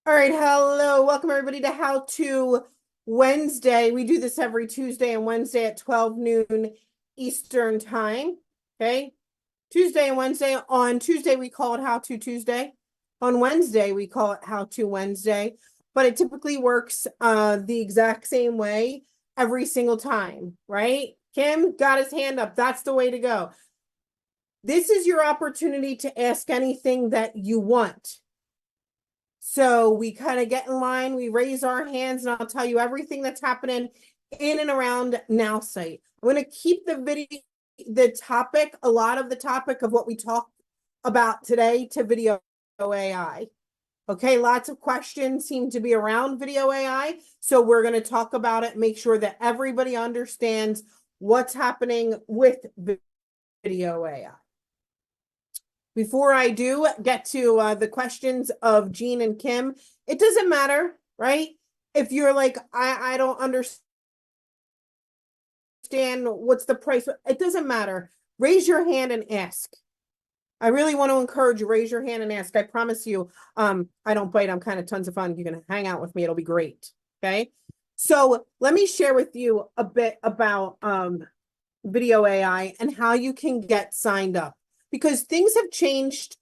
All right, hello. Welcome everybody to How To Wednesday. We do this every Tuesday and Wednesday at 12 noon Eastern time. Okay. Tuesday and Wednesday. On Tuesday, we call it How To Tuesday. On Wednesday, we call it How To Wednesday. But it typically works the exact same way every single time, right? Kim got his hand up. That's the way to go. This is your opportunity to ask anything that you want. So we kind of get in line, we raise our hands, and I'll tell you everything that's happening in and around Nowsite. I'm going to keep the video, a lot of the topic of what we talked about today to video AI. Okay, lots of questions seem to be around video AI. So we're going to talk about it, make sure that everybody understands what's happening with video AI. Before I do get to the questions of Jean and Kim, it doesn't matter, right? If you're like, I don't understand what's the price, it doesn't matter. Raise your hand and ask. I really want to encourage you, raise your hand and ask. I promise you, I don't bite. I'm kind of tons of fun. You're going to hang out with me. It'll be great. Okay. So let me share with you a bit about video AI and how you can get signed up, because things have changed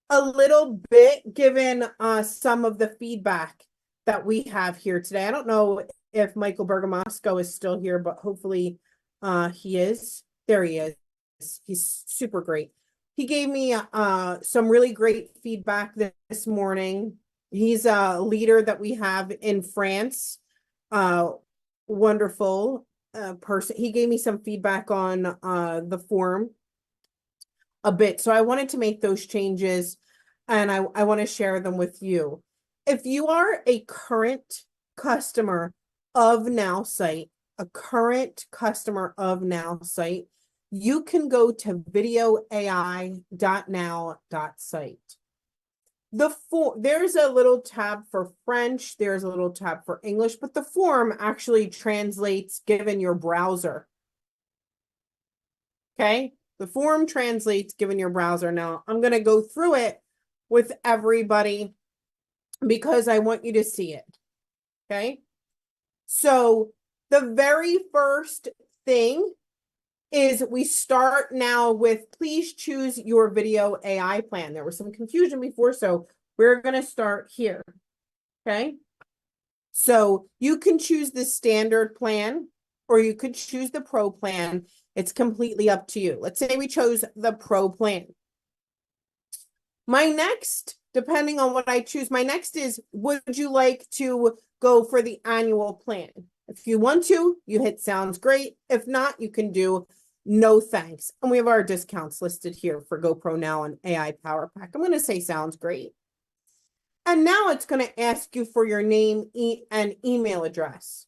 a little bit given some of the feedback that we have here today. I don't know if Michael Bergamasco is still here, but hopefully he is. There he is. He's super great. He gave me some really great feedback this morning. He's a leader that we have in France. Wonderful person. He gave me some feedback on the forum a bit. So I wanted to make those changes and I want to share them with you. If you are a current customer of Nowsite, you can go to videoai.now.site. There's a little tab for French, there's a little tab for English, but the form actually translates given your browser. Okay, the form translates given your browser. Now, I'm going to go through it with everybody because I want you to see it. Okay, so the very first thing is we start now with please choose your video AI plan. There was some confusion before, so we're going to start here. Okay, so you can choose the standard plan or you could choose the pro plan. It's completely up to you. Let's say we chose the pro plan. My next, depending on what I choose, my next is, would you like to go for the annual plan? If you want to, you hit sounds great. If not, you can do no thanks. And we have our discounts listed here for GoPro Now and AI Power Pack. I'm going to say sounds great. And now it's going to ask you for your name and email address.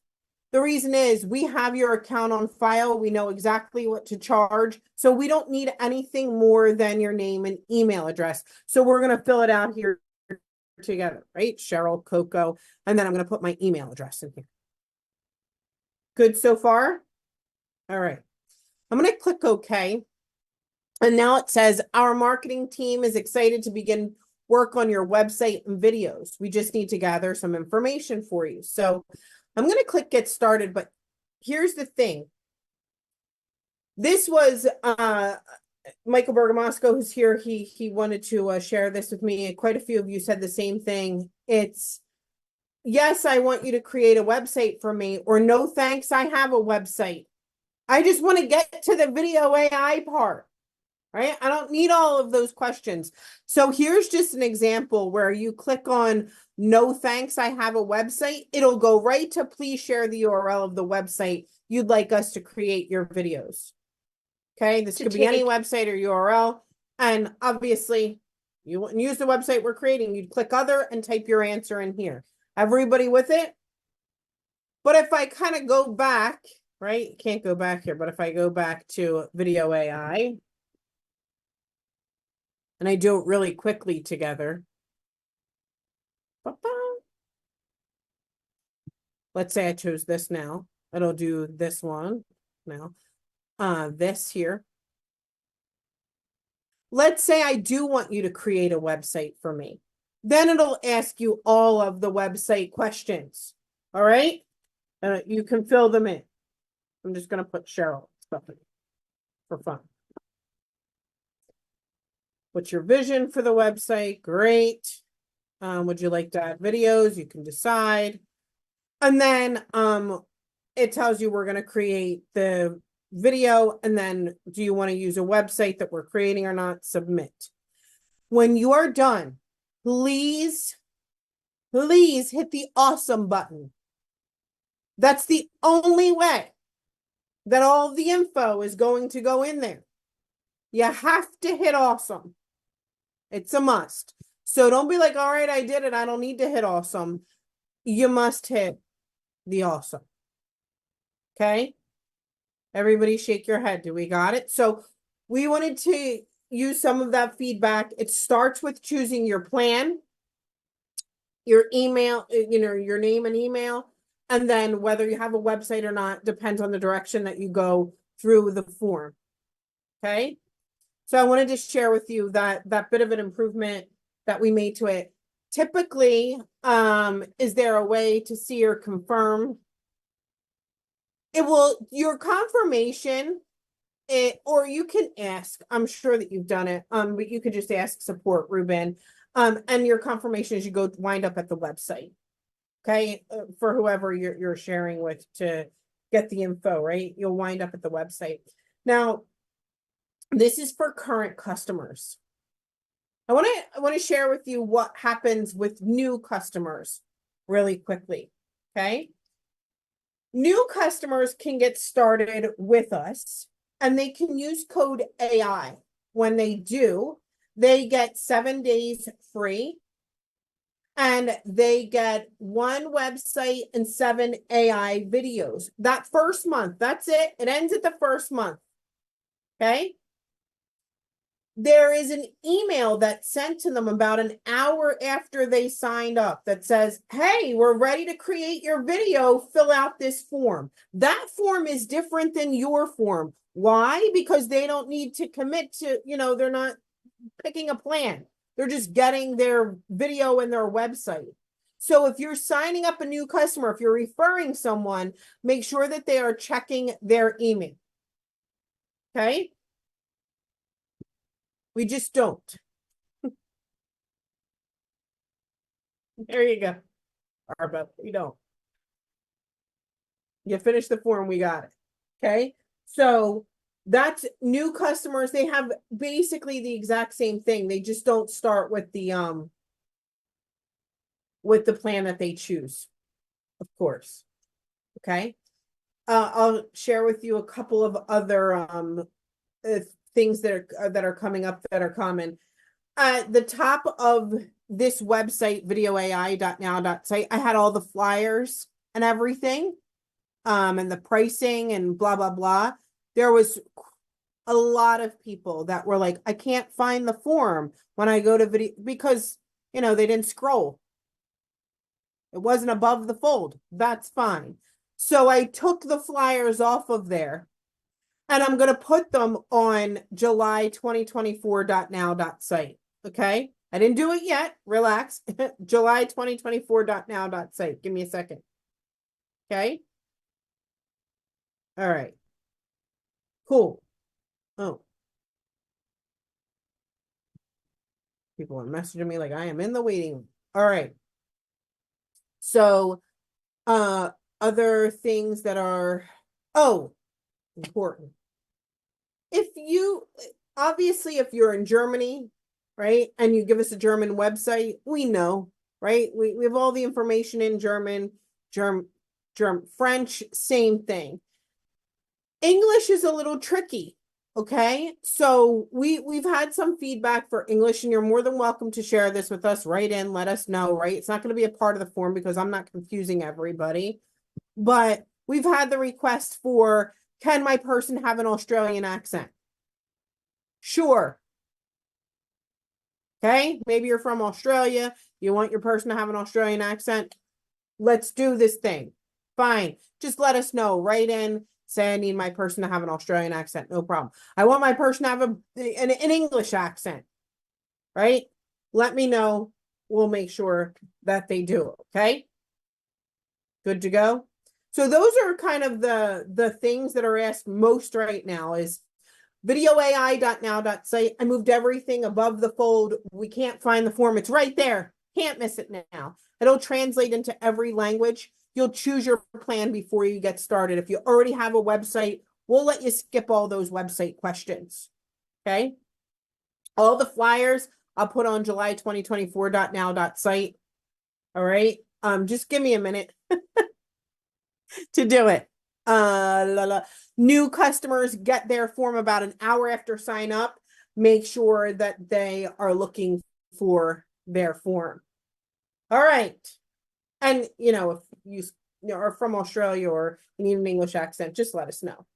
The reason is we have your account on file. We know exactly what to charge. So we don't need anything more than your name and email address. So we're going to fill it out here together, right? Cheryl, Coco, and then I'm going to put my email address in here. Good so far? All right. I'm going to click OK. And now it says our marketing team is excited to begin work on your website and videos. We just need to gather some information for you. So I'm going to click get started, but here's the thing. This was Michael Bergamasco, who's here. He wanted to share this with me. Quite a few of you said the same thing. It's, yes, I want you to create a website for me, or no thanks, I have a website. I just want to get to the video AI part, right? I don't need all of those questions. So here's just an example where you click on no thanks, I have a website. It'll go right to please share the URL of the website you'd like us to create your videos. Okay, this could be any website or URL. And obviously, you wouldn't use the website we're creating. You'd click other and type your answer in here. Everybody with it? But if I kind of go back, right? You can't go back here, but if I go back to video AI, and I do it really quickly together. Let's say I chose this now. It'll do this one now. This here. Let's say I do want you to create a website for me. Then it'll ask you all of the website questions. All right. You can fill them in. I'm just going to put Cheryl stuff in for fun. What's your vision for the website? Great. Would you like to add videos? You can decide. And then it tells you we're going to create the video. And then do you want to use a website that we're creating or not? Submit. When you are done, please hit the awesome button. That's the only way that all of the info is going to go in there. You have to hit awesome. It's a must. So don't be like, all right, I did it. I don't need to hit awesome. You must hit the awesome. Okay. Everybody shake your head. Do we got it? So we wanted to use some of that feedback. It starts with choosing your plan, your email, your name and email. And then whether you have a website or not depends on the direction that you go through the form. Okay. So I wanted to share with you that bit of an improvement that we made to it. Typically, is there a way to see or confirm? Your confirmation, or you can ask, I'm sure that you've done it, but you could just ask support, Ruben, and your confirmation as you go wind up at the website. Okay, for whoever you're sharing with to get the info, right? You'll wind up at the website. Now, this is for current customers. I want to share with you what happens with new customers really quickly. Okay. New customers can get started with us and they can use code AI. When they do, they get 7 days free and they get 1 website and 7 AI videos. That first month, that's it. It ends at the first month. Okay. There is an email that's sent to them about an hour after they signed up that says, hey, we're ready to create your video. Fill out this form. That form is different than your form. Why? Because they don't need to commit to, they're not picking a plan. They're just getting their video and their website. So if you're signing up a new customer, if you're referring someone, make sure that they are checking their email. Okay? We just don't. There you go. Arba, we don't. You finish the form, we got it. Okay. So that's new customers. They have basically the exact same thing. They just don't start with the plan that they choose, of course. Okay. I'll share with you a couple of other things that are coming up that are common. At the top of this website, videoai.now.site, I had all the flyers and everything, and the pricing and blah, blah, blah. There was a lot of people that were like, I can't find the form when I go to video because, they didn't scroll. It wasn't above the fold. That's fine. So I took the flyers off of there and I'm going to put them on July2024.now.site. Okay. I didn't do it yet. Relax. July2024.now.site. Give me a second. Okay. All right. Cool. Oh. People are messaging me like I am in the waiting room. All right. So, other things that are, important. Obviously, if you're in Germany, right, and you give us a German website, we know, right? We have all the information in German, French, same thing. English is a little tricky. Okay, so we've had some feedback for English, and you're more than welcome to share this with us. Write in, let us know, right? It's not going to be a part of the form because I'm not confusing everybody. But we've had the request for, can my person have an Australian accent? Sure. Okay, maybe you're from Australia. You want your person to have an Australian accent. Let's do this thing. Fine. Just let us know. Write in. Say I need my person to have an Australian accent. No problem. I want my person to have an English accent. Right? Let me know. we'll make sure that they do. Okay. Good to go. So those are kind of the things that are asked most right now is videoai.now.site. I moved everything above the fold. We can't find the form. It's right there. Can't miss it now. It'll translate into every language. You'll choose your plan before you get started. If you already have a website, we'll let you skip all those website questions. Okay. All the flyers I'll put on July 2024.now.site. All right. Just give me a minute to do it. New customers get their form about an hour after sign up. Make sure that they are looking for their form. All right. And, if you are from Australia or you need an English accent, just let us know.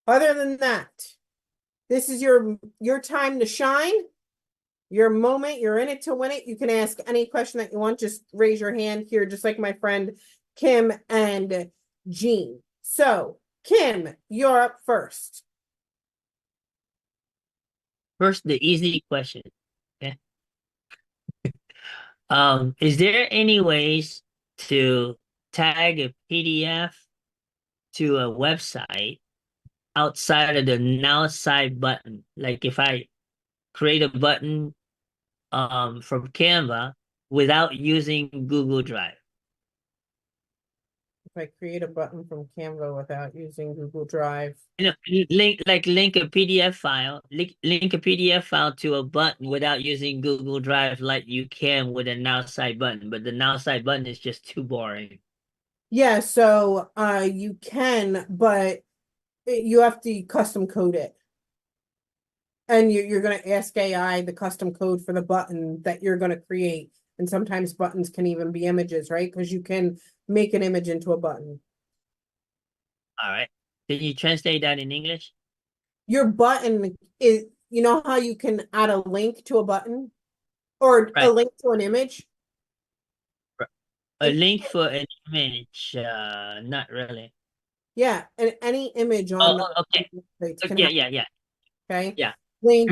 Other than that, this is your time to shine, your moment. You're in it to win it. You can ask any question that you want. Just raise your hand here, just like my friend Kim and Jean. So, Kim, you're up first. First, the easy question. Okay. Is there any ways to tag a PDF to a website outside of the Now side button? Like if I create a button from Canva without using Google Drive. If I create a button from Canva without using Google Drive. Link a PDF file, link a PDF file to a button without using Google Drive like you can with a Now side button, but the Now side button is just too boring. Yeah, so you can, but you have to custom code it. And you're going to ask AI the custom code for the button that you're going to create. And sometimes buttons can even be images, right? Because you can make an image into a button. All right. Can you translate that in English? Your button is, you know how you can add a link to a button or a Right. link to an image? A link for an image, not really. Yeah, and any image Oh, on okay. can Yeah, have, yeah, yeah, okay, yeah. link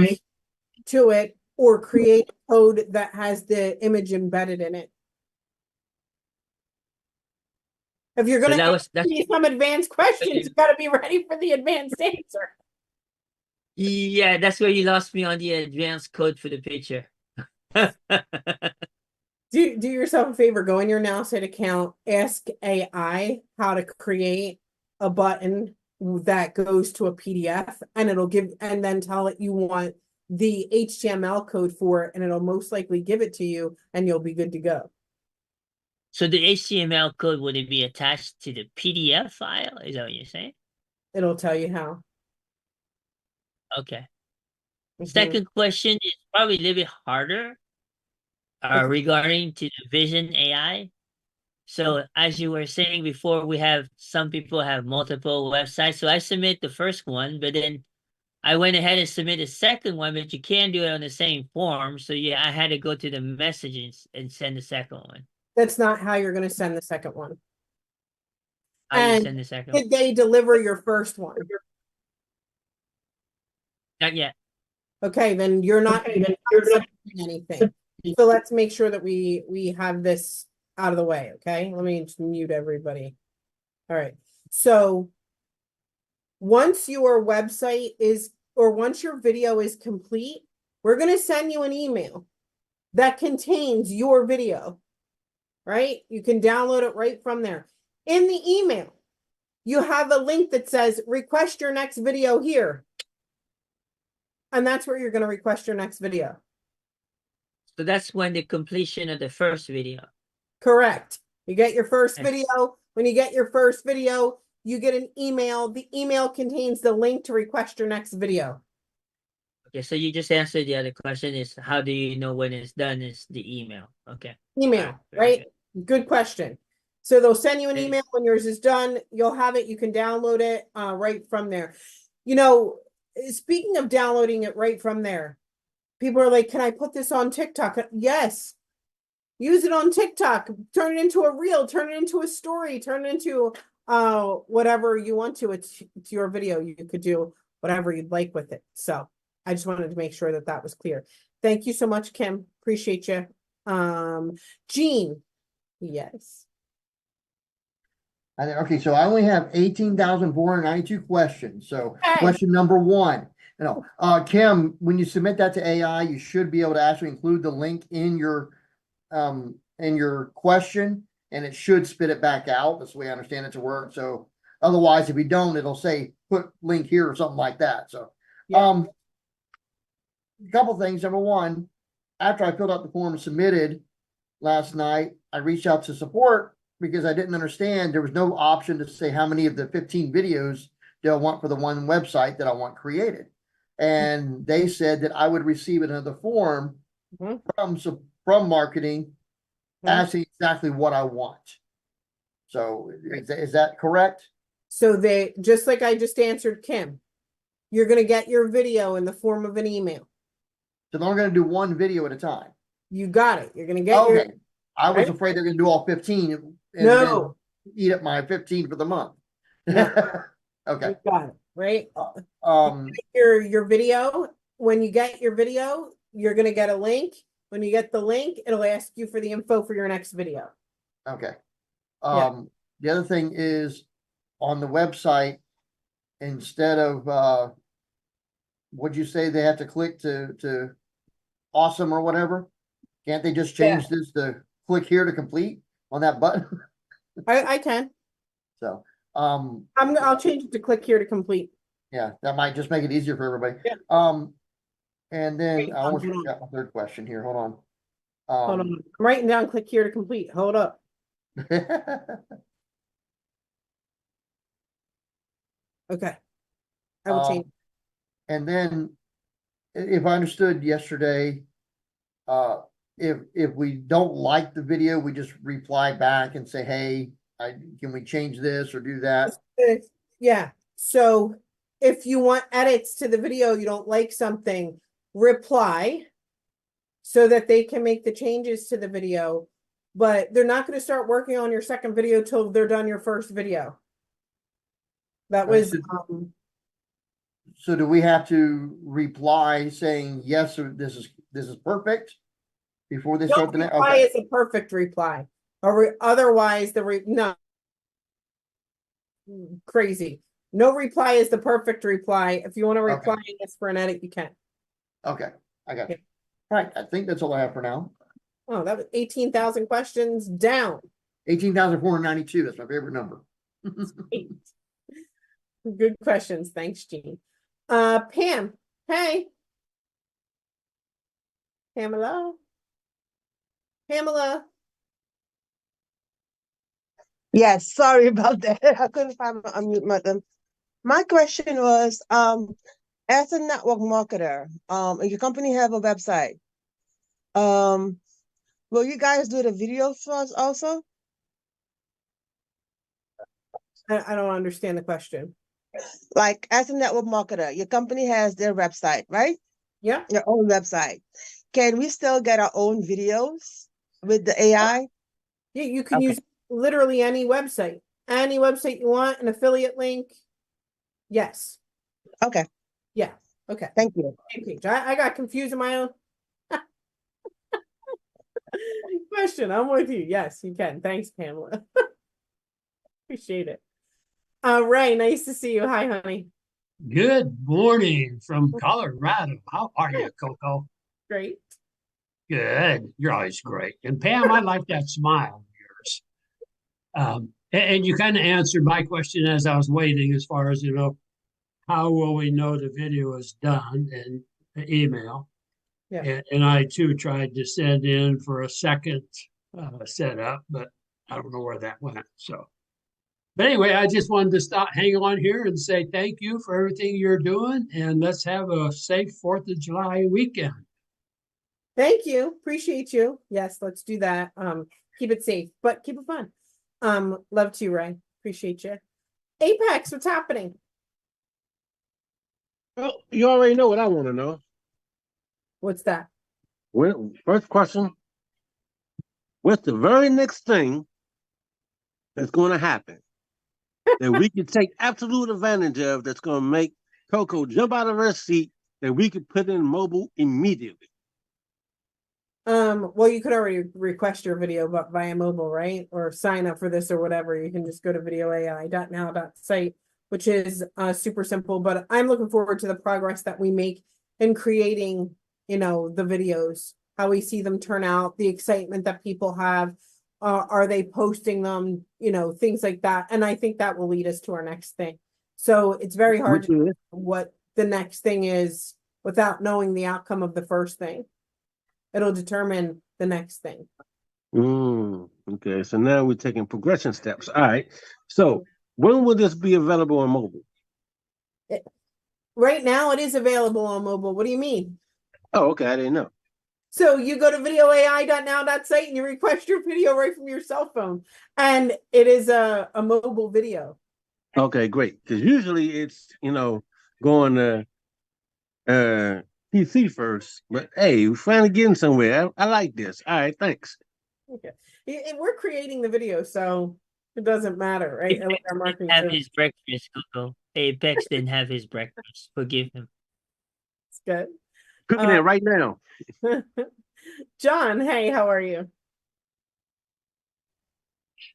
to it or create code that has the image embedded in it. If you're So going to ask that's me some advanced questions, you got to be ready for the advanced answer. yeah, that's where you lost me on the advanced code for the picture. Do yourself a favor, go in your Nowsite account, ask AI how to create a button that goes to a PDF, and it'll give, and then tell it you want the HTML code for it, and it'll most likely give it to you, and you'll be good to go. So the HTML code, would it be attached to the PDF file? Is that what you're saying? It'll tell you how. Okay. Mhm. Second question is probably a little bit harder Okay, regarding to the Vision AI. So as you were saying before, we have some people have multiple websites. So I submit the first one, but then I went ahead and submitted a second one, but you can't do it on the same form. So yeah, I had to go to the messages and send the second one. that's not how you're going to send the second one. How do you And send the second one? did they deliver your first one? Not yet. Okay, then you're not sending anything. So let's make sure that we have this out of the way, okay? Let me just mute everybody. All right. So once your website is, or once your video is complete, we're going to send you an email that contains your video, right? You can download it right from there. In the email, you have a link that says request your next video here. And that's where you're going to request your next video. So that's when the completion of the first video. Correct. You get your first Okay. video. When you get your first video, you get an email. The email contains the link to request your next video. Okay, so you just answered the other question is how do you know when it's done is the email. Okay. All right, Email, very right? good. Good question. So they'll send you an Very email when yours is done. You'll have it. You can download it right from there. You know, speaking of downloading it right from there, people are like, can I put this on TikTok? Yes. Use it on TikTok. Turn it into a reel. Turn it into a story. Turn it into whatever you want to. It's your video. You could do whatever you'd like with it. So I just wanted to make sure that that was clear. Thank you so much, Kim. Appreciate you. Jean, yes. Okay, so I only have 18,492 questions. So Okay. question number one. Kim, when you submit that to AI, you should be able to actually include the link in your question, and it should spit it back out. That's the way I understand it to work. So otherwise, if you don't, it'll say put link here or something like that. So Yeah. a couple things. Number one, after I filled out the form and submitted last night, I reached out to support because I didn't understand there was no option to say how many of the 15 videos they'll want for the one website that I want created. And they said that I would receive another form Mhm. from marketing Mhm. asking exactly what I want. So is that correct? So they, just like I just answered Kim, you're going to get your video in the form of an email. So they're going to do one video at a time. You got it. You're going to get Okay. I was right? afraid they're going to do all 15 and No. then eat up my 15 for the month. No. Okay. You got it, right? Um, Your video, when you get your video, you're going to get a link. When you get the link, it'll ask you for the info for your next video. okay. Yeah. The other thing is on the website, instead of would you say they have to click to awesome or whatever? Can't they just change this to click here to complete on that button? I can. So I'll change it to click here to complete. yeah, that might just make it easier for everybody. Yeah. And then Wait, I almost hold on. forgot my third question here. Hold on. Hold on. I'm writing down click here to complete. Hold up. Okay. I will change. And then if I understood yesterday, if we don't like the video, we just reply back and say, hey, can we change this or do that? Yeah. So if you want edits to the video, you don't like something, reply so that they can make the changes to the video. But they're not going to start working on your second video till they're done your first video. That was So do we have to reply saying yes, or this is perfect before they start the next? reply Okay. is a perfect reply. Or otherwise no, crazy. No reply is the perfect reply. If you want to reply and ask for an edit, you can. Okay, I got you. All right, I think that's all I have for now. Oh, that was 18,000 questions down. 18,492. That's my favorite number. Good questions. Thanks, Jean. Pam. Hey. Pamela. Pamela. Yes, sorry about that. I couldn't find my unmute button. My question was, as a network marketer, if your company have a website, will you guys do the video for us also? I don't understand the question. Like as a network marketer, your company has their website, right? Yeah. Your own website. Can we still get our own videos with the AI? Yeah, you can Okay. use literally any website you want, an affiliate link. Yes. Okay. Yeah. Okay. Thank you. I got confused in my own question. I'm with you. Yes, you can. Thanks, Pamela. Appreciate it. Ray, nice to see you. Hi, honey. Good morning from Colorado. How are you, Coco? Great. Good. You're always great. And Pam, I like that smile of yours. And you kind of answered my question as I was waiting, as far as, how will we know the video is done in the email? Yeah. And I too tried to send in for a second setup, but I don't know where that went. So, but anyway, I just wanted to hang on here and say thank you for everything you're doing, and let's have a safe 4th of July weekend. Thank you. Appreciate you. Yes, let's do that. Keep it safe, but keep it fun. Love to you, Ray. Appreciate you. Apex, what's happening? Well, you already know what I want to know. What's that? First question, what's the very next thing that's going to happen that we can take absolute advantage of that's going to make Coco jump out of her seat that we could put in mobile immediately? Well, you could already request your video but via mobile, right? Or sign up for this or whatever. You can just go to videoai.now.site, which is super simple. But I'm looking forward to the progress that we make in creating, the videos, how we see them turn out, the excitement that people have. Are they posting them? Things like that. And I think that will lead us to our next thing. So it's very hard Which to know is? what the next thing is without knowing the outcome of the first thing. It'll determine the next thing. Okay, so now we're taking progression steps. All right. So when will this be available on mobile? Right now, it is available on mobile. What do you mean? Oh, okay. I didn't know. So you go to videoai.now.site and you request your video right from your cell phone. And it is a mobile video. Okay, great. Because usually it's, going to PC first. But hey, we're finally getting somewhere. I like this. All right, thanks. Okay. And we're creating the video, so it doesn't matter, right? I like our marketing Have service. his breakfast, Coco. Apex didn't have his breakfast. Forgive him. It's good. Cooking it right now. John, hey, how are you?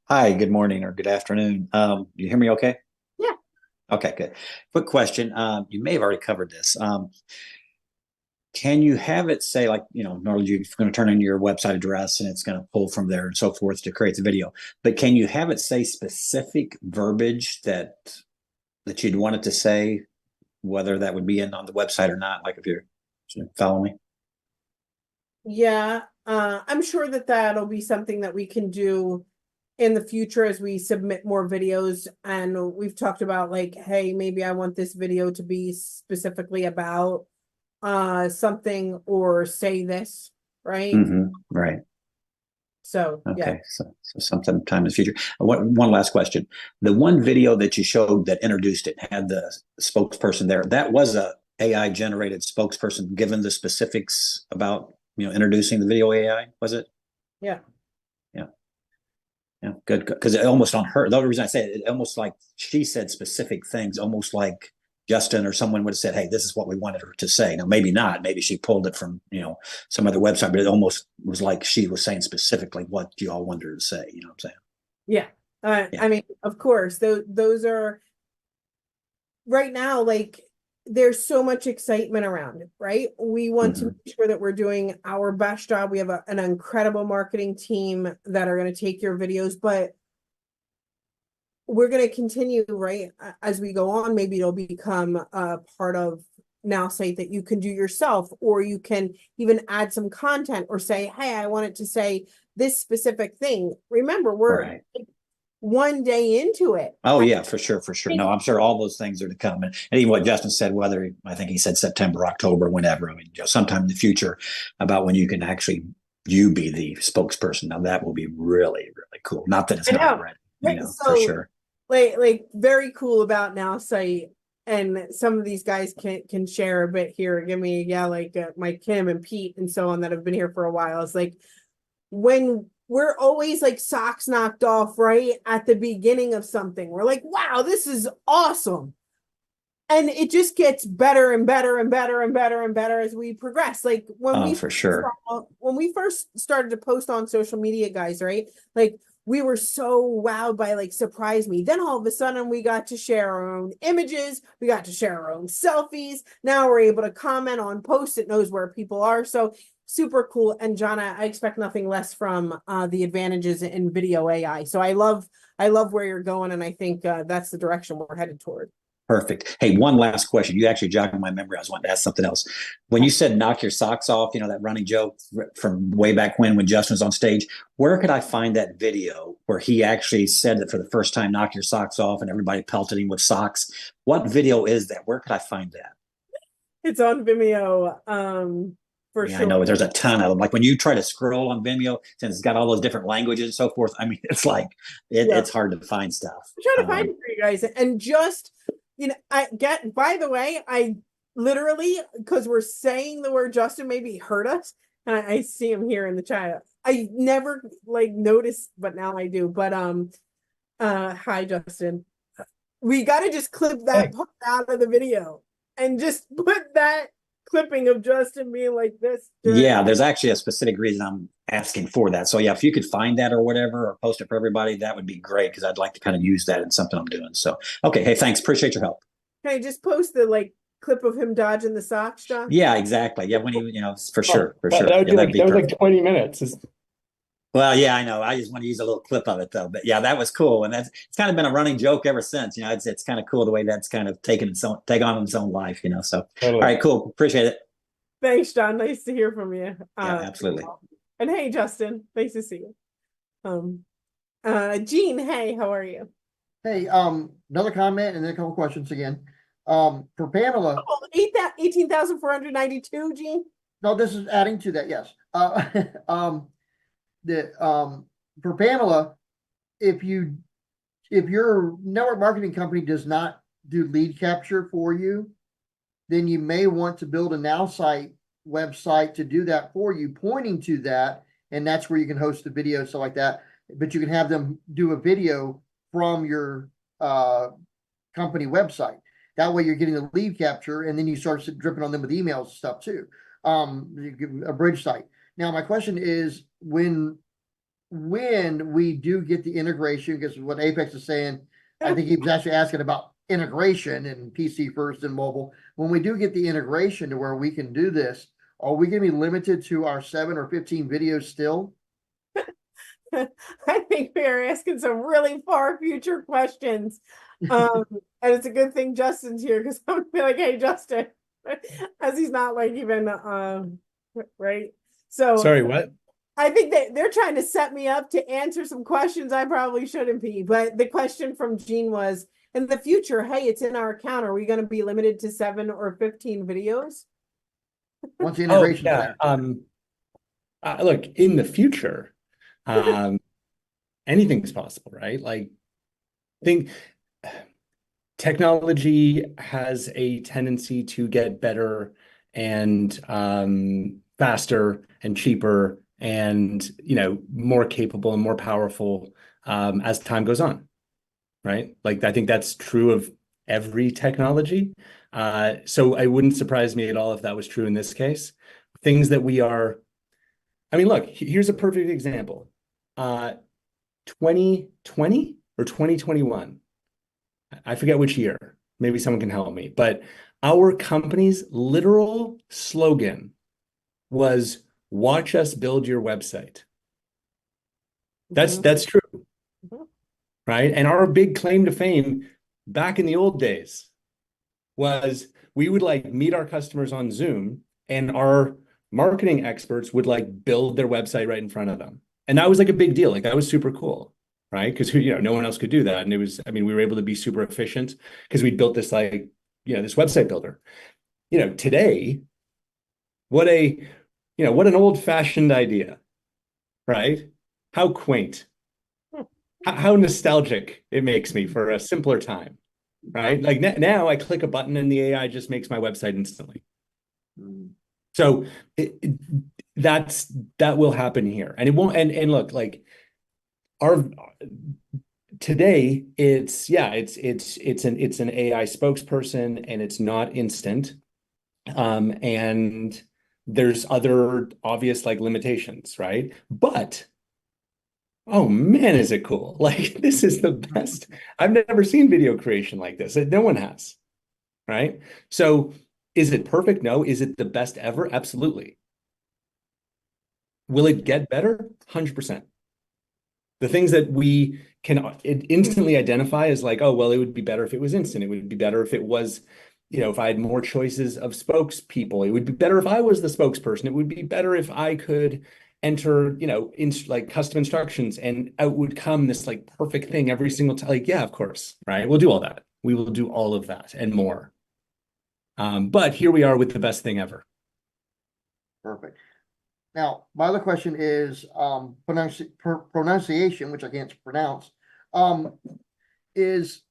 Hi, good morning or good afternoon. You hear me okay? Yeah. Okay, good. Quick question. You may have already covered this. Can you have it say, like, normally you're going to turn in your website address and it's going to pull from there and so forth to create the video. But can you have it say specific verbiage that you'd want it to say, whether that would be on the website or not? Like, if you're following me? Yeah, I'm sure that that'll be something that we can do in the future as we submit more videos. And we've talked about, like, hey, maybe I want this video to be specifically about something, or say this, right? Right. So yeah. Okay, so sometime in the future. One last question. The one video that you showed that introduced it had the spokesperson there. That was a AI generated spokesperson given the specifics about, introducing the video AI, was it? Yeah. Yeah, good. Because it almost on her, the only reason I say it almost like she said specific things, almost like Justin or someone would have said, hey, this is what we wanted her to say. Now, maybe not. Maybe she pulled it from, some other website, but it almost was like she was saying specifically what you all wanted her to say. You know what I'm saying? Yeah. Yeah. I mean, of course, those are right now, like, there's so much excitement around it, right? We want to make sure that we're doing our best job. We have an incredible marketing team that are going to take your videos, but we're going to continue, right? As we go on, maybe it'll become a part of Nowsite that you can do yourself, or you can even add some content or say, hey, I want it to say this specific thing. Remember, we're Right. one day into it. Oh yeah, for sure. No, I'm sure all those things are to come. And even what Justin said, I think he said September, October, whenever. I mean, sometime in the future, about when you can actually you be the spokesperson. Now that will be really, really cool. Not that it's not ready, for sure. Like very cool about Nowsite, and some of these guys can share a bit here. Give me, like Mike, Kim, and Pete, and so on, that have been here for a while. It's like, when we're always like socks knocked off right at the beginning of something, we're like, wow, this is awesome. And it just gets better and better and better and better and better as we progress. Like when for sure. When we first started to post on social media, guys, right? Like, we were so wowed by, like, Surprise Me. Then all of a sudden we got to share our own images. We got to share our own selfies. Now we're able to comment on posts. It knows where people are. So super cool. And John, I expect nothing less from the advantages in video AI. So I love where you're going. And I think that's the direction we're headed toward. Perfect. Hey, one last question. You actually jogged my memory. I was wanting to ask something else. When you said knock your socks off, that running joke from way back when Justin was on stage, where could I find that video where he actually said that for the first time, knock your socks off, and everybody pelted him with socks? What video is that? Where could I find that? It's on Vimeo. For Yeah, sure. I know there's a ton of them. Like when you try to scroll on Vimeo, since it's got all those different languages and so forth, I mean, it's like, it's hard to find stuff. I'm trying to find it for you guys. And just, by the way, I literally, because we're saying the word Justin, maybe he heard us, and I see him here in the chat. I never noticed, but now I do. But hi Justin. We got to just clip that part out of the video and just put that clipping of Justin being like this. Yeah, there's actually a specific reason I'm asking for that. So yeah, if you could find that or whatever, or post it for everybody, that would be great because I'd like to kind of use that in something I'm doing. So okay, hey, thanks, appreciate your help. Can I just post the like clip of him dodging the socks, John? Yeah, exactly. Yeah, when he, for sure, for sure. That would Yeah, be that'd like be that was perfect. like 20 minutes. Well, yeah, I know. I just want to use a little clip of it though. But yeah, that was cool, and it's kind of been a running joke ever since. It's kind of cool the way that's kind of take on its own life. So Totally. all right, cool, appreciate it. Thanks, John. Nice to hear from you. Yeah, absolutely. And hey, Justin, nice to see you. Jean, hey, how are you? Hey, another comment and then a couple questions again. For Pamela, 18,492, Jean. no, this is adding to that, yes. For Pamela, if your network marketing company does not do lead capture for you, then you may want to build a Nowsite website to do that for you, pointing to that, and that's where you can host the video, stuff like that. But you can have them do a video from your company website. That way you're getting the lead capture, and then you start dripping on them with emails and stuff too. A bridge site. Now, my question is, when we do get the integration, because what Apex is saying, I think he was actually asking about integration and PC first and mobile. When we do get the integration to where we can do this, are we going to be limited to our 7 or 15 videos still? I think we are asking some really far future questions. And it's a good thing Justin's here because I'm gonna be like, hey, Justin, as he's not like even right. So Sorry, what? I think that they're trying to set me up to answer some questions I probably shouldn't be. But the question from Jean was, in the future, hey, it's in our account. Are we going to be limited to 7 or 15 videos? Once the integration. Yeah. Look, in the future, anything's possible, right? Like, I think technology has a tendency to get better and faster and cheaper and more capable and more powerful as time goes on, right? Like, I think that's true of every technology. So it wouldn't surprise me at all if that was true in this case. Things that we are, I mean, look, here's a perfect example. 2020 or 2021, I forget which year, maybe someone can help me, but our company's literal slogan was "Watch us build your website." That's true, right? And our big claim to fame back in the old days was we would like meet our customers on Zoom, and our marketing experts would like build their website right in front of them. And that was like a big deal. Like, that was super cool, right? Because no one else could do that. And it was, I mean, we were able to be super efficient because we built this this website builder. Today, what an old-fashioned idea, right? How quaint, how nostalgic it makes me for a simpler time, right? Like now I click a button and the AI just makes my website instantly. So that will happen here, and it won't. And look, like today, it's an AI spokesperson, and it's not instant, and there's other obvious like limitations, right? But oh man, is it cool! Like, this is the best. I've never seen video creation like this. No one has, right? So is it perfect? No. Is it the best ever? Absolutely. Will it get better? 100%. The things that we can instantly identify as like, oh, well, it would be better if it was instant. It would be better if it was, if I had more choices of spokespeople. It would be better if I was the spokesperson. It would be better if I could enter, like custom instructions, and out would come this like perfect thing every single time. Like, yeah, of course, right? We'll do all that. We will do all of that and more. But here we are with the best thing ever. Perfect. Now, my other question is pronunciation, which I can't pronounce. Is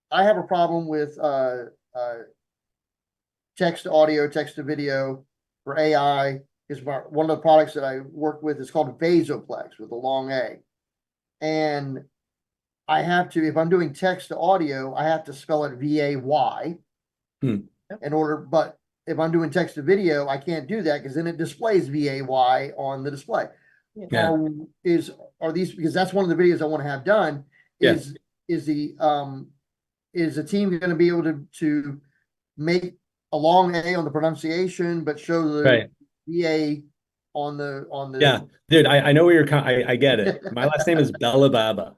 I have a problem with text to audio, text to video for AI. Is one of the products that I work with is called Vasoplex with a long A, and I have to, if I'm doing text to audio, I have to spell it VAY in order. But if I'm doing text to video, I can't do that because then it displays VAY on the display. Yeah. Are these, because that's one of the videos I want to have done, Yeah. is the team going to be able to make a long A on the pronunciation, but show the Right. VA on the Yeah, dude, I know where you're I get it. My last name is Bella Baba.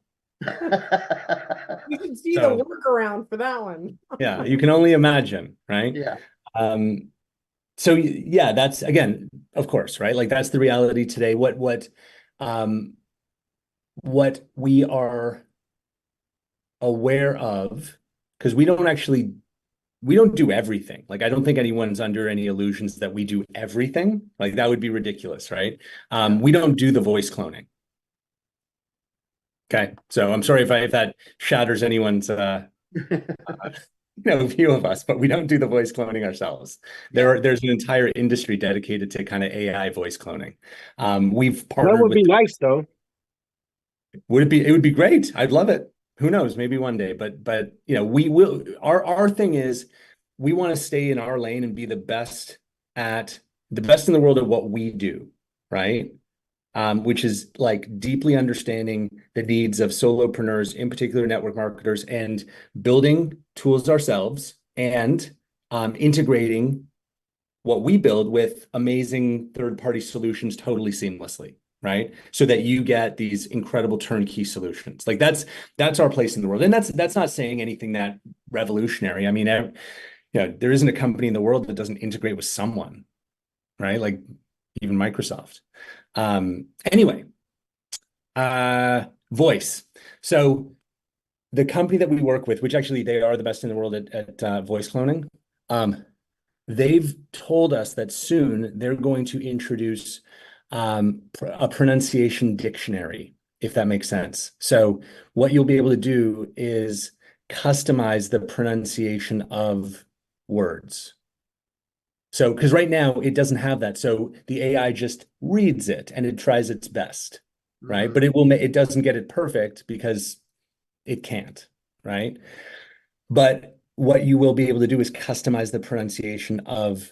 You can see So- the workaround for that one. Yeah, you can only imagine, right? Yeah. So yeah, that's again, of course, right? Like that's the reality today. What we are aware of, because we don't do everything. Like I don't think anyone's under any illusions that we do everything. Like that would be ridiculous, right? We don't do the voice cloning. Okay, so I'm sorry if that shatters anyone's view of us, but we don't do the voice cloning ourselves. There's an entire industry dedicated to kind of AI voice cloning. We've partnered That would with be nice though. it would be great. I'd love it. Who knows, maybe one day, but we will. Our thing is we want to stay in our lane and be the best in the world at what we do, right? Which is like deeply understanding the needs of solopreneurs, in particular network marketers, and building tools ourselves and integrating what we build with amazing third-party solutions totally seamlessly, right? So that you get these incredible turnkey solutions. Like that's our place in the world. And that's not saying anything that revolutionary. I mean, there isn't a company in the world that doesn't integrate with someone, right? Like even Microsoft. Anyway, voice. So the company that we work with, which actually they are the best in the world at voice cloning, they've told us that soon they're going to introduce a pronunciation dictionary, if that makes sense. So what you'll be able to do is customize the pronunciation of words. So, because right now it doesn't have that. So the AI just reads it and it tries its best, right? But it doesn't get it perfect because it can't, right? But what you will be able to do is customize the pronunciation of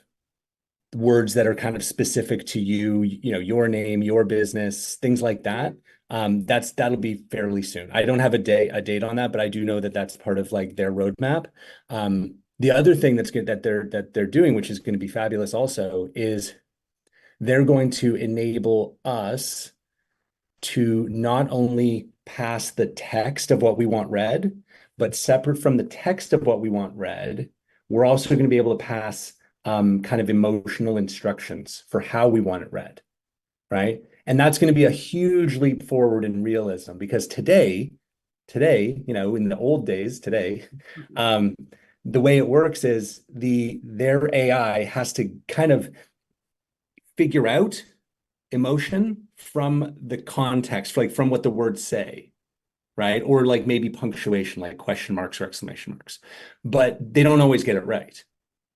words that are kind of specific to you, your name, your business, things like that. That'll be fairly soon. I don't have a date on that, but I do know that that's part of like their roadmap. The other thing that's good that they're doing, which is going to be fabulous also, is they're going to enable us to not only pass the text of what we want read, but separate from the text of what we want read, we're also going to be able to pass kind of emotional instructions for how we want it read, right? And that's going to be a huge leap forward in realism because today, in the old days, the way it works is their AI has to kind of figure out emotion from the context, like from what the words say, right? Or like maybe punctuation, like question marks or exclamation marks, but they don't always get it right,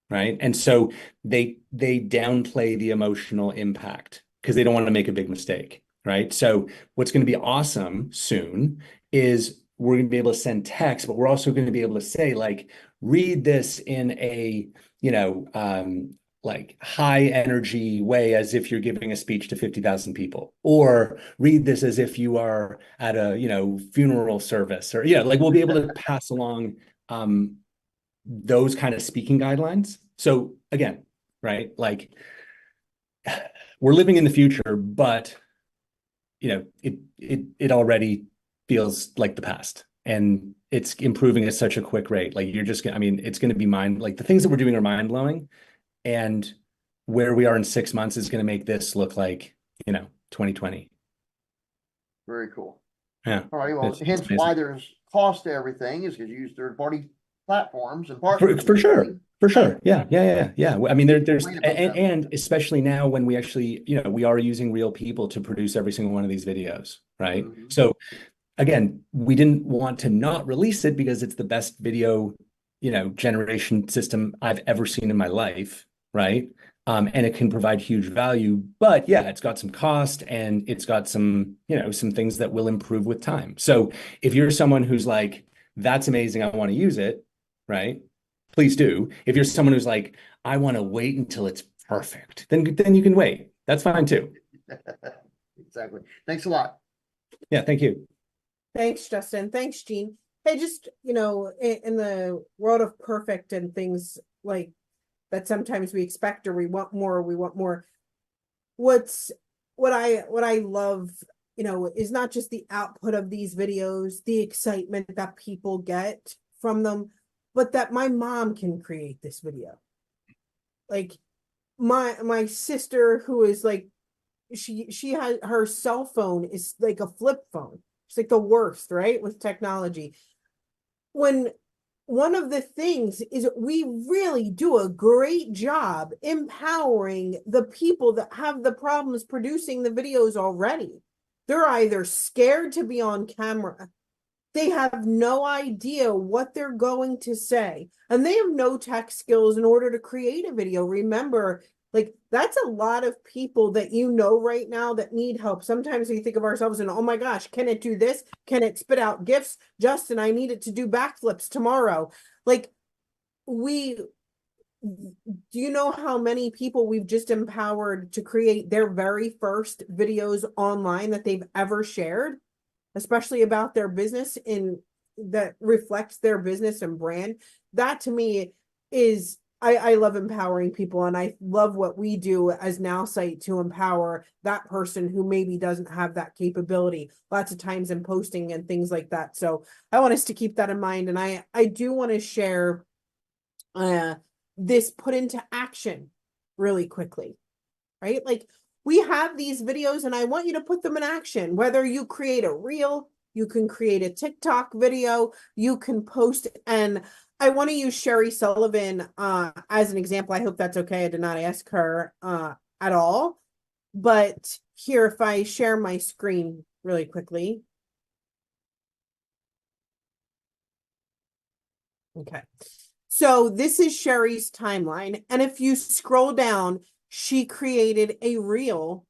right? And so they downplay the emotional impact because they don't want to make a big mistake, right? So what's going to be awesome soon is we're going to be able to send text, but we're also going to be able to say like, read this in a, like high energy way as if you're giving a speech to 50,000 people, or read this as if you are at a, funeral service, or, like we'll be able to pass along those kind of speaking guidelines. So again, right, like we're living in the future, but it already feels like the past, and it's improving at such a quick rate. Like it's going to be like the things that we're doing are mind blowing, and where we are in 6 months is going to make this look like 2020. Very cool. Yeah. All right. Well, hence why there's cost to everything is because you use third-party platforms and partners. For sure. Yeah. I mean, there's Complain about that. and especially now when we actually, we are using real people to produce every single one of these videos, right? Mhm. So again, we didn't want to not release it because it's the best video, generation system I've ever seen in my life, right? And it can provide huge value, but yeah, it's got some cost and it's got some, some things that will improve with time. So if you're someone who's like, that's amazing, I want to use it, right? Please do. If you're someone who's like, I want to wait until it's perfect. Then you can wait. That's fine too. Exactly. Thanks a lot. Yeah, thank you. Thanks, Justin. Thanks, Jean. Hey, just, in the world of perfect and things like that, sometimes we expect or we want more, what I love, is not just the output of these videos, the excitement that people get from them, but that my mom can create this video. Like my sister, who is like, she has, her cell phone is like a flip phone. It's like the worst, right? With technology. When one of the things is we really do a great job empowering the people that have the problems producing the videos already. They're either scared to be on camera, they have no idea what they're going to say, and they have no tech skills in order to create a video. Remember, like, that's a lot of people that right now that need help. Sometimes we think of ourselves and, oh my gosh, can it do this? Can it spit out GIFs? Justin, I need it to do backflips tomorrow. Like, do you know how many people we've just empowered to create their very first videos online that they've ever shared, especially about their business, that reflects their business and brand? That to me is, I love empowering people, and I love what we do as Nowsite to empower that person who maybe doesn't have that capability lots of times in posting and things like that. So I want us to keep that in mind. And I do want to share this put into action really quickly, right? Like, we have these videos and I want you to put them in action. Whether you create a reel, you can create a TikTok video, you can post. And I want to use Sherry Sullivan as an example. I hope that's okay. I did not ask her at all. But here, if I share my screen really quickly. Okay. So this is Sherry's timeline. And if you scroll down, she created a reel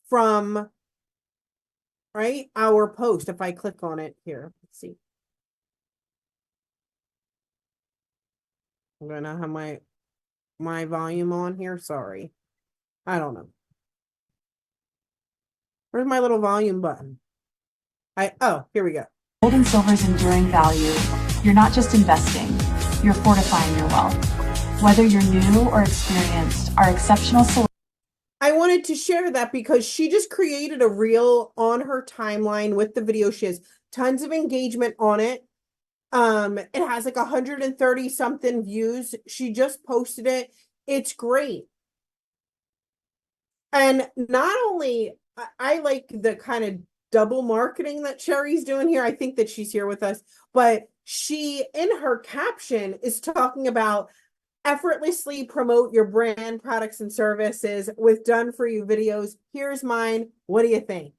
from, right, our post. If I click on it here, let's see. I'm gonna have my volume on here. Sorry. I don't know. Where's my little volume button? Oh, here we go. Gold and silver's enduring value. You're not just investing, you're fortifying your wealth. Whether you're new or experienced, our exceptional solutions. I wanted to share that because she just created a reel on her timeline with the video. She has tons of engagement on it. It has like 130 something views. She just posted it. It's great. And not only, I like the kind of double marketing that Sherry's doing here. I think that she's here with us, but she, in her caption, is talking about effortlessly promote your brand, products, and services with done-for-you videos. Here's mine. What do you think?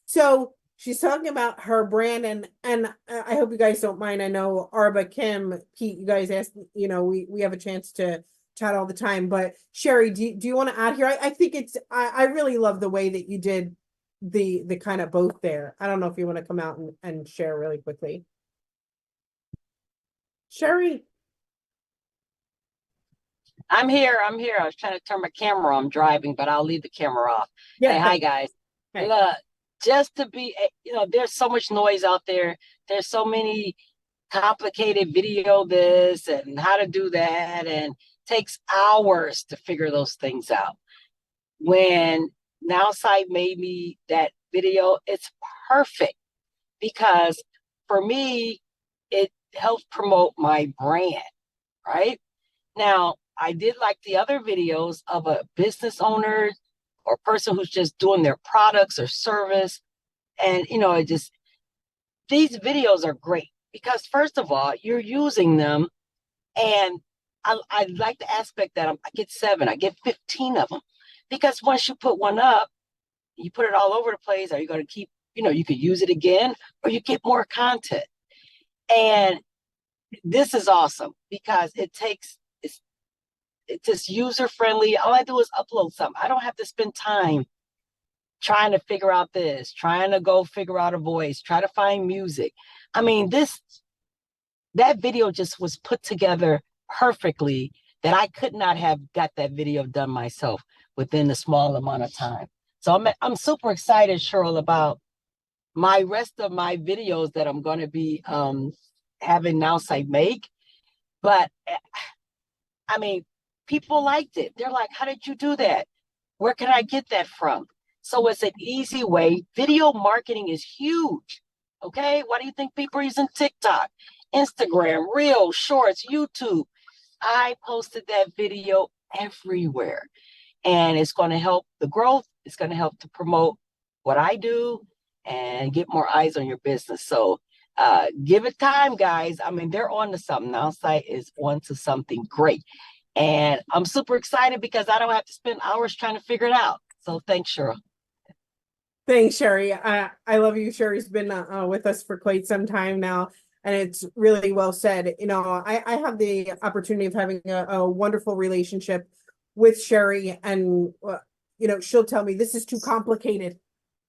So she's talking about her brand, and I hope you guys don't mind. I know Arba, Kim, Pete, you guys asked, we have a chance to chat all the time, but Sherry, do you want to add here? I think I really love the way that you did the kind of both there. I don't know if you want to come out and share really quickly. Sherry. I'm here. I was trying to turn my camera on. I'm driving, but I'll leave the camera off. Yeah. Hey, hi guys. Hey. Look, just to be, there's so much noise out there. There's so many complicated video this and how to do that, and takes hours to figure those things out. When Nowsite made me that video, it's perfect because for me, it helps promote my brand, right? Now, I did like the other videos of a business owner or person who's just doing their products or service. And, these videos are great because first of all, you're using them. And I like the aspect that I get 7, I get 15 of them, because once you put one up, you put it all over the place. Are you going to keep, you could use it again, or you get more content. And this is awesome because it's just user friendly. All I do is upload something. I don't have to spend time trying to figure out this, trying to go figure out a voice, try to find music. I mean, that video just was put together perfectly, that I could not have got that video done myself within a small amount of time. So I'm super excited, Cheryl, about my rest of my videos that I'm going to be having Nowsite make. But I mean, people liked it. They're like, how did you do that? Where can I get that from? So it's an easy way. Video marketing is huge. Okay. Why do you think people are using TikTok, Instagram, Reels, Shorts, YouTube? I posted that video everywhere, and it's going to help the growth. It's going to help to promote what I do and get more eyes on your business. So give it time, guys. I mean, they're on to something. Nowsite is on to something great. And I'm super excited because I don't have to spend hours trying to figure it out. So thanks, Cheryl. Thanks, Sherry. I love you. Sherry's been with us for quite some time now, and it's really well said. You know, I have the opportunity of having a wonderful relationship with Sherry, and you know, she'll tell me this is too complicated,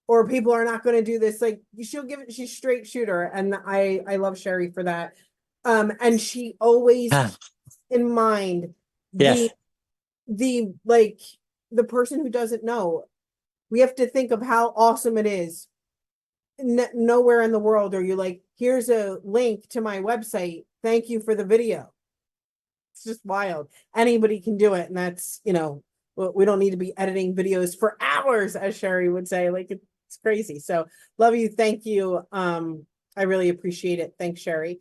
or people are not going to do this. Like, she'll give it. She's straight shooter, and I love Sherry for that. And she always in mind Yes. the like the person who doesn't know. We have to think of how awesome it is. Nowhere in the world are you like, here's a link to my website. Thank you for the video. It's just wild. Anybody can do it. And that's, you know, we don't need to be editing videos for hours, as Sherry would say. Like, it's crazy. So love you. Thank you. I really appreciate it. Thanks, Sherry.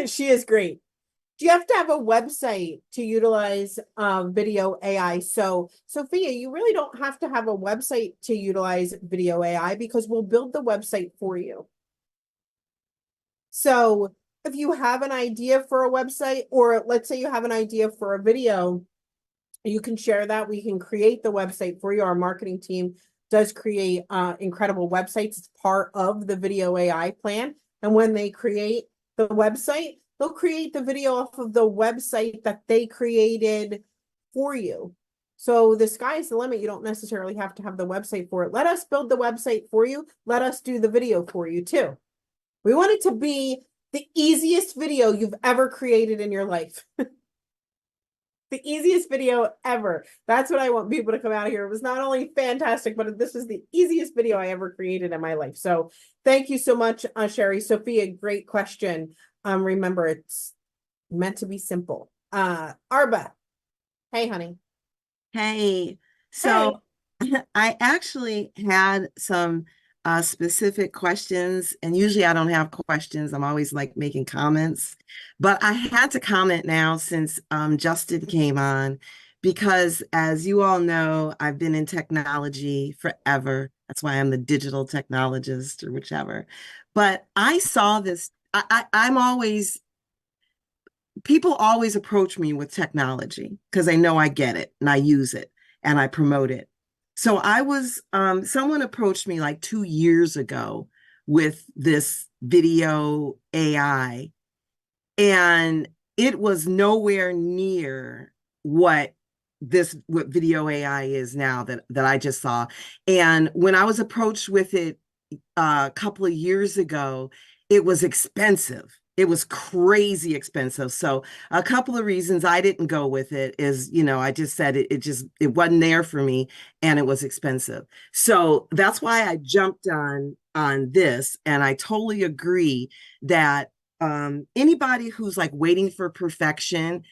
She is great. You have to have a website to utilize video AI. So, Sophia, you really don't have to have a website to utilize video AI because we'll build the website for you. So if you have an idea for a website, or let's say you have an idea for a video, you can share that. We can create the website for you. Our marketing team does create incredible websites. It's part of the video AI plan. And when they create the website, they'll create the video off of the website that they created for you. So the sky's the limit. You don't necessarily have to have the website for it. Let us build the website for you. Let us do the video for you too. We want it to be the easiest video you've ever created in your life. The easiest video ever. That's what I want people to come out of here. It was not only fantastic, but this is the easiest video I ever created in my life. So thank you so much, Sherry. Sophia, great question. Remember, it's meant to be simple. Arba. Hey, honey. Hey, so I actually had some specific questions, and usually I don't have questions. I'm always like making comments, but I had to comment now since Justin came on, because as you all know, I've been in technology forever. That's why I'm the digital technologist or whichever. But I saw this. I'm always, people always approach me with technology because they know I get it and I use it and I promote it. So someone approached me like 2 years ago with this video AI, and it was nowhere near what video AI is now that I just saw. And when I was approached with it a couple of years ago, it was expensive. It was crazy expensive. So a couple of reasons I didn't go with it is, you know, I just said it wasn't there for me, and it was expensive. So that's why I jumped on this. And I totally agree that anybody who's like waiting for perfection,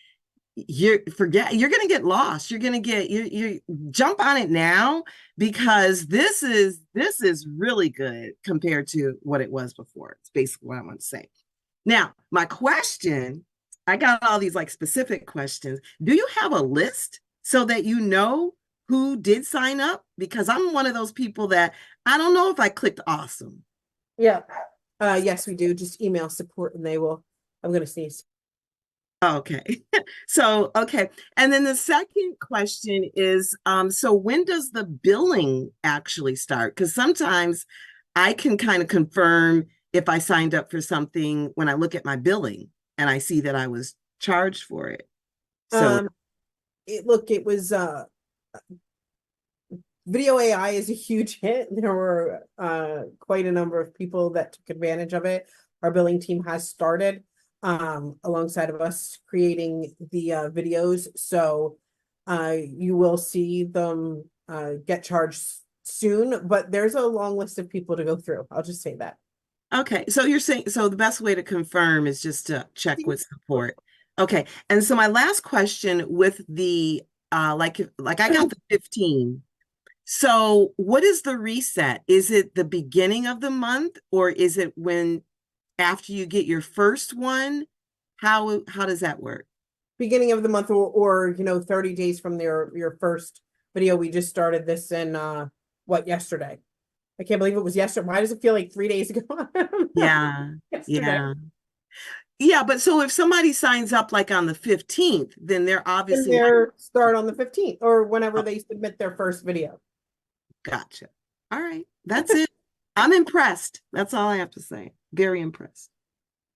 you're going to get lost. You're going to get, you jump on it now, because this is really good compared to what it was before. It's basically what I want to say. Now, my question, I got all these like specific questions. Do you have a list so that you know who did sign up? Because I'm one of those people that I don't know if I clicked awesome. Yeah. Yes, we do. Just email support and they will. I'm going to sneeze. Okay. So, okay. And then the second question is, so when does the billing actually start? Because sometimes I can kind of confirm if I signed up for something when I look at my billing and I see that I was charged for it. So it was video AI is a huge hit. There were quite a number of people that took advantage of it. Our billing team has started. alongside of us creating the videos. So you will see them get charged soon, but there's a long list of people to go through. I'll just say that. Okay, so you're saying, so the best way to confirm is just to check with support. Okay, and so my last question with the like I got the 15. So what is the reset? Is it the beginning of the month, or is it when after you get your first one? How does that work? Beginning of the month, or 30 days from your first video. We just started this in yesterday. I can't believe it was yesterday. Why does it feel like 3 days ago? Yeah. Yesterday. Yeah, but so if somebody signs up like on the 15th, then they're And obviously their start on the 15th or whenever they submit their first video. Gotcha. All right. That's it. I'm impressed. That's all I have to say. Very impressed.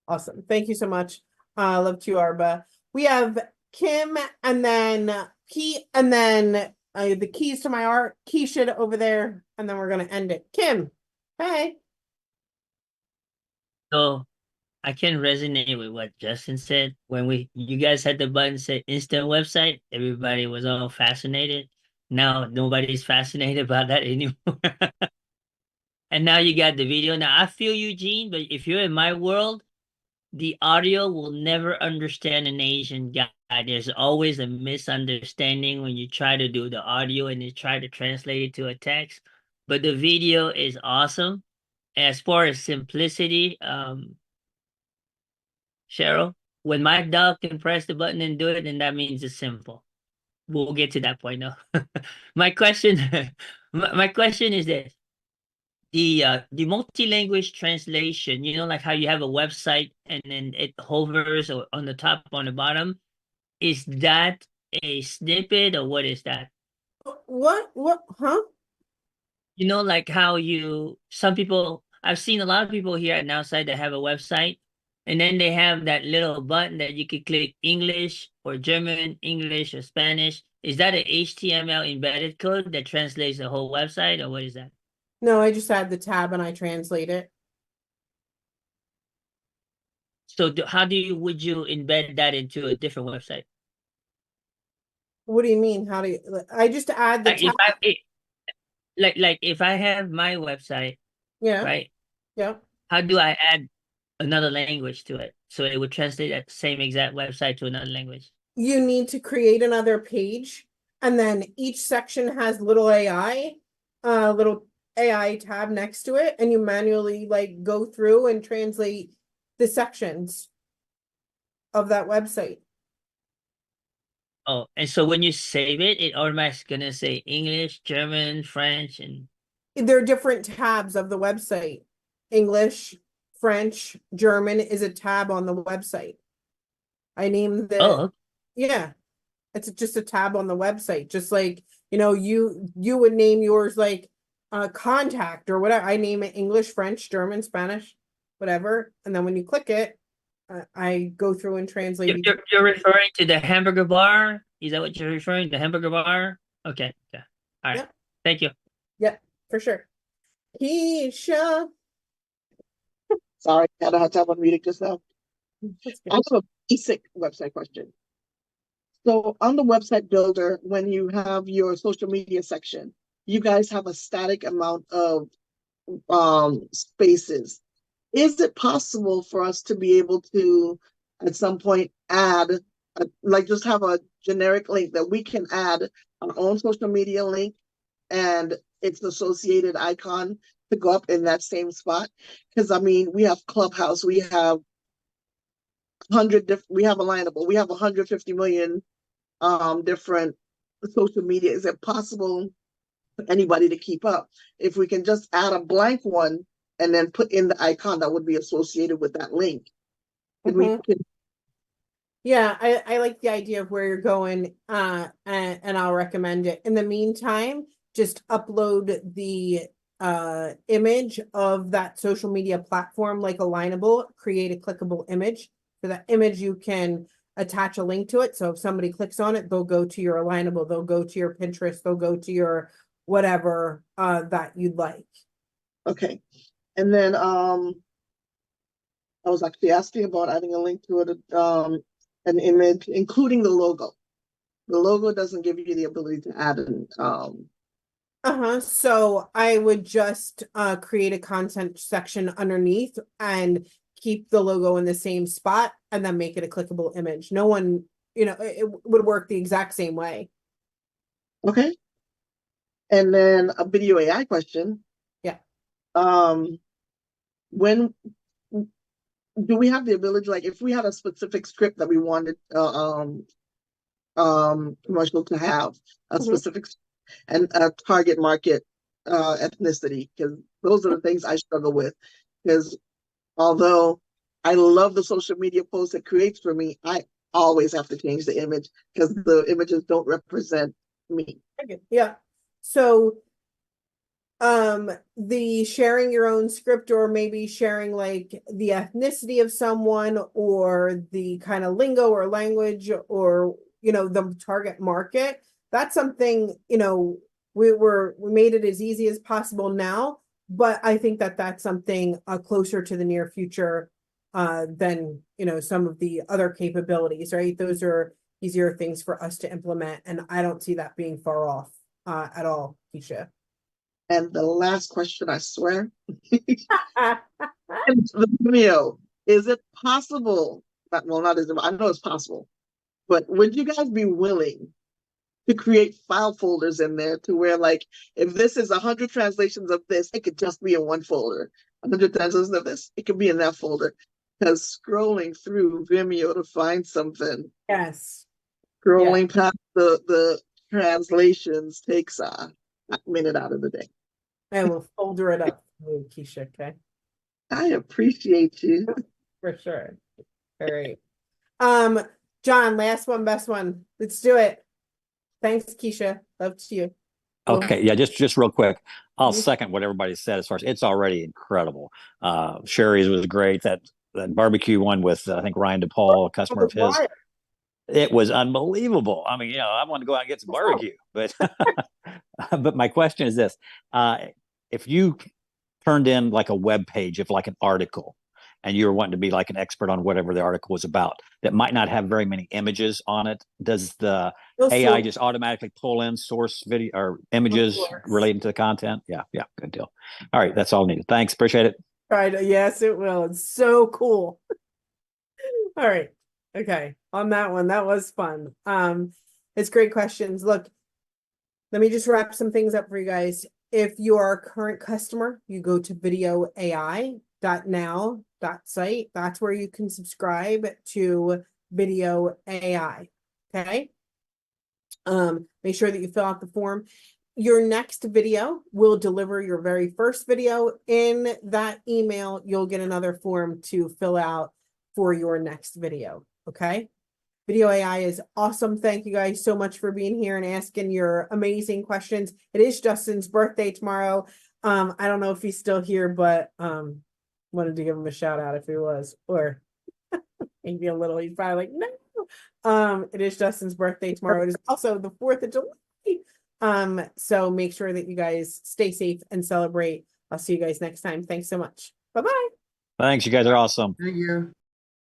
Awesome. Thank you so much. Love to you, Arba. We have Kim and then Pete and then the keys to my art, Keisha over there, and then we're gonna end it. Kim, hey. So I can resonate with what Justin said. When you guys had the button say instant website, everybody was all fascinated. Now nobody's fascinated about that anymore. And now you got the video. Now I feel you, Gene, but if you're in my world, the audio will never understand an Asian guy. There's always a misunderstanding when you try to do the audio and you try to translate it to a text. But the video is awesome. As far as simplicity, Cheryl, when my dog can press the button and do it, then that means it's simple. We'll get to that point now. My question, my question is this: the multi-language translation. Like how you have a website and then it hovers or on the top, on the bottom. Is that a snippet or what is that? What? Huh? Like how some people, I've seen a lot of people here at Nowsite that have a website, and then they have that little button that you could click English or German, English or Spanish. Is that an HTML embedded code that translates the whole website, or what is that? No, I just add the tab and I translate it. So would you embed that into a different website? What do you mean? How do you? I just add the tab. Like if I have my website, Yeah. right? Yeah. How do I add another language to it so it would translate that same exact website to another language? You need to create another page, and then each section has little AI tab next to it, and you manually go through and translate the sections of that website. Oh, and so when you save it, it automatically gonna say English, German, French, and There are different tabs of the website. English, French, German is a tab on the website. I named yeah, it's just a tab on the website. Just like, you would name yours like contact or whatever. I name it English, French, German, Spanish, whatever. And then when you click it, I go through and translate. You're referring to the hamburger bar? Is that what you're referring to? The hamburger bar? Okay. All right. Yep. Thank you. Yep, for sure. Keisha. Sorry, I had a hard time unmuting just now. I have a basic website question. So on the website builder, when you have your social media section, you guys have a static amount of spaces. Is it possible for us to be able to, at some point, add, just have a generic link that we can add our own social media link and its associated icon to go up in that same spot? Because we have Clubhouse, we have we have Alignable, we have 150 million different social media. Is it possible for anybody to keep up? If we can just add a blank one and then put in the icon that would be associated with that link. Yeah, I like the idea of where you're going, and I'll recommend it. In the meantime, just upload the image of that social media platform like Alignable, create a clickable image. For that image, you can attach a link to it. So if somebody clicks on it, they'll go to your Alignable, they'll go to your Pinterest, they'll go to your whatever that you'd like. Okay. And then I was actually asking about adding a link to it, an image, including the logo. The logo doesn't give you the ability to add an, So I would just create a content section underneath and keep the logo in the same spot and then make it a clickable image. No one, it would work the exact same way. Okay. And then a video AI question. Yeah. When do we have the ability, like if we had a specific script that we wanted commercial to have a specific and a target market ethnicity, because those are the things I struggle with. Because although I love the social media posts it creates for me, I always have to change the image because the images don't represent me. Yeah. So the sharing your own script, or maybe sharing like the ethnicity of someone or the kind of lingo or language, or the target market, that's something we made it as easy as possible now, but I think that that's something closer to the near future than some of the other capabilities, right? Those are easier things for us to implement, and I don't see that being far off at all, Keisha. And the last question, I swear, the video, is it possible? Not is it, I know it's possible, but would you guys be willing to create file folders in there to where, like, if this is 100 translations of this, it could just be in one folder. 100 translations of this, it could be in that folder. Because scrolling through Vimeo to find something, yes, scrolling past the translations takes a minute out of the day. And we'll folder it up for you, Keisha, okay? I appreciate you. For sure. All right. John, last one, best one. Let's do it. Thanks, Keisha. Love to you. Okay, yeah, just real quick. I'll Mhm. second what everybody said as far as it's already incredible. Sherry's was great. That barbecue one with I think Ryan DePaul, a customer of his. It was unbelievable. I mean, I want to go out and get some barbecue, but but my question is this: if you turned in like a web page of like an article, and you were wanting to be like an expert on whatever the article was about, that might not have very many images on it, does the AI just automatically pull in source video or images relating to the content? Yeah, good deal. All right, that's all needed. Thanks, appreciate it. Right, yes, it will. It's so cool. All right. Okay. On that one, that was fun. It's great questions. Look, let me just wrap some things up for you guys. If you are a current customer, you go to videoai.now.site. That's where you can subscribe to Video AI. Okay. Make sure that you fill out the form. Your next video will deliver your very first video. In that email, you'll get another form to fill out for your next video. Okay. Video AI is awesome. Thank you guys so much for being here and asking your amazing questions. It is Justin's birthday tomorrow. I don't know if he's still here, but wanted to give him a shout out if he was, or maybe a little. He's probably like, no. It is Justin's birthday tomorrow. It is also the 4th of July. So make sure that you guys stay safe and celebrate. I'll see you guys next time. Thanks so much. Bye-bye. Thanks, you guys are awesome. Thank you.